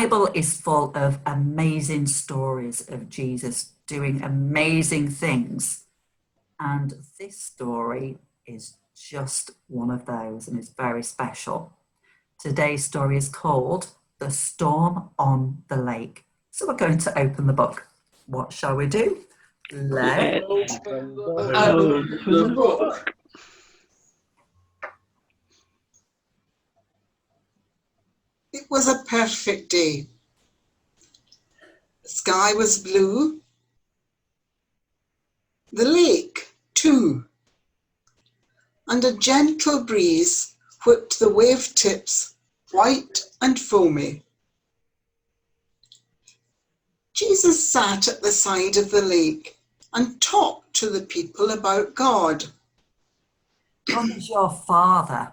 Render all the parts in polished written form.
Bible is full of amazing stories of Jesus doing amazing things. And this story is just one of those and is very special. Today's story is called The Storm on the Lake. So we're going to open the book. What shall we do? Let's open the book. It was a perfect day. The sky was blue. The lake, too. And a gentle breeze whipped the wave tips white and foamy. Jesus sat at the side of the lake and talked to the people about God. God is your Father.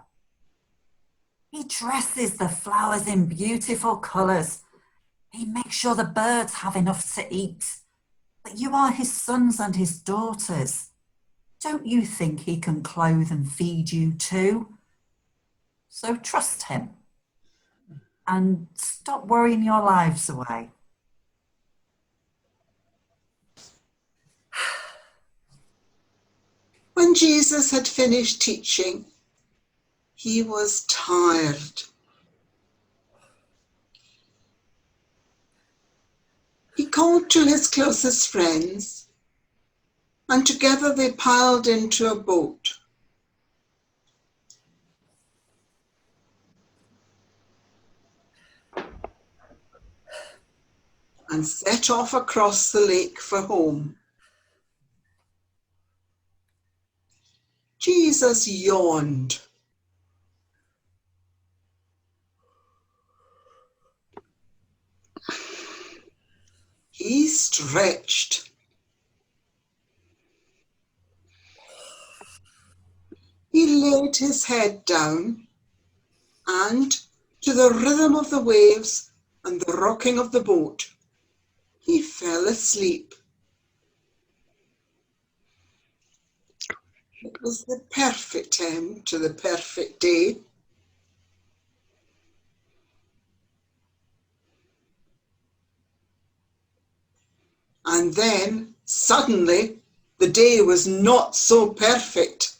He dresses the flowers in beautiful colours. He makes sure the birds have enough to eat. But you are his sons and his daughters. Don't you think he can clothe and feed you too? So trust him and stop worrying your lives away. When Jesus had finished teaching, he was tired. He called to his closest friends, and together they piled into a boat. And set off across the lake for home. Jesus yawned. He stretched. He laid his head down and, to the rhythm of the waves and the rocking of the boat, he fell asleep. It was the perfect end to the perfect day. And then, suddenly, the day was not so perfect.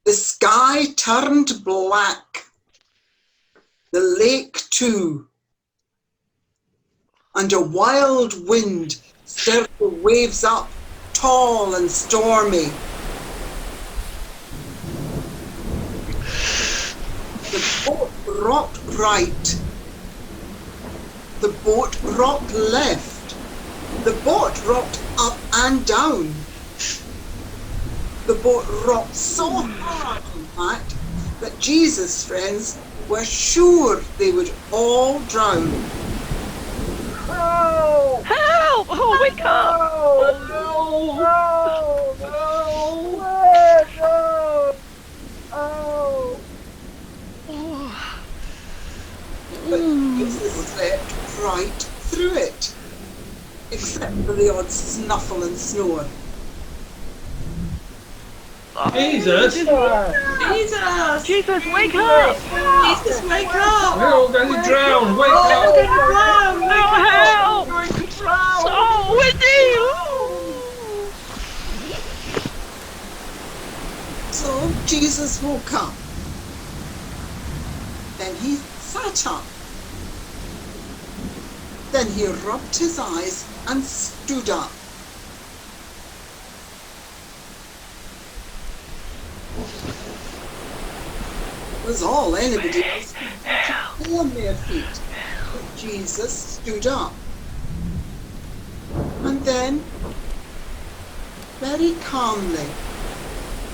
The sky turned black. The lake too. And a wild wind stirred the waves up, tall and stormy. The boat rocked right. The boat rocked left. The boat rocked up and down. The boat rocked so hard, in fact, that Jesus' friends were sure they would all drown. Help! Help! Oh, wake up! No! No! No! No! Oh! But Jesus slept right through it, except for the odd snuffle and snore. Jesus! Jesus! Jesus, wake up! Jesus, wake up! We're all going to drown! Wake We're up! going to drown! Wake Oh, up! help! We're going to drown! Oh, Wendy! So Jesus woke up. Then he sat up. Then he rubbed his eyes and stood up. It was all anybody else could do on their feet. But Jesus stood up. And then, very calmly,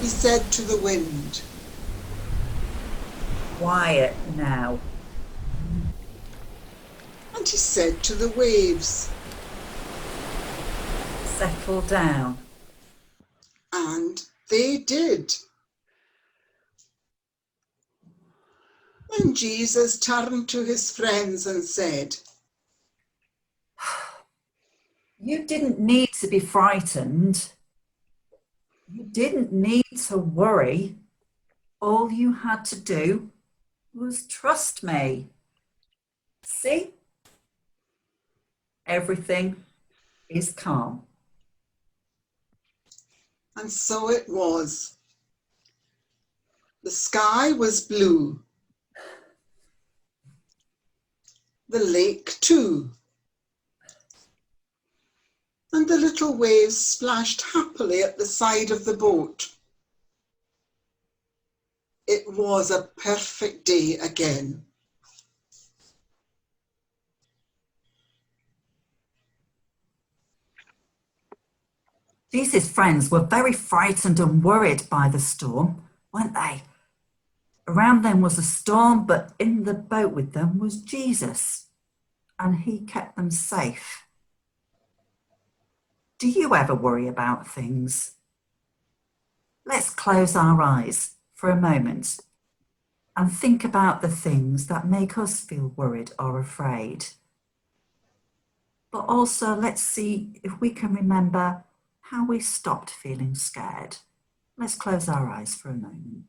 he said to the wind, Quiet now. and he said to the waves, Settle down. and they did. Then Jesus turned to his friends and said, You didn't need to be frightened. You didn't need to worry. All you had to do was trust me. See? Everything is calm. And so it was. The sky was blue. The lake too. And the little waves splashed happily at the side of the boat. It was a perfect day again. Jesus' friends were very frightened and worried by the storm, weren't they? Around them was a storm, but in the boat with them was Jesus, and he kept them safe. Do you ever worry about things? Let's close our eyes for a moment and think about the things that make us feel worried or afraid. But also let's see if we can remember how we stopped feeling scared. Let's close our eyes for a moment.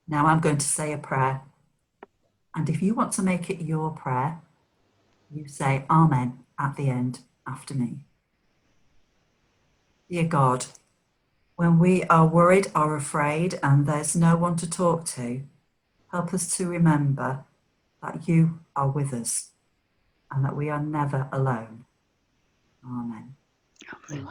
Now I'm going to say a prayer. And if you want to make it your prayer, you say Amen at the end after me. Dear God, when we are worried or afraid and there's no one to talk to, help us to remember that you are with us and that we are never alone. Amen. Amen.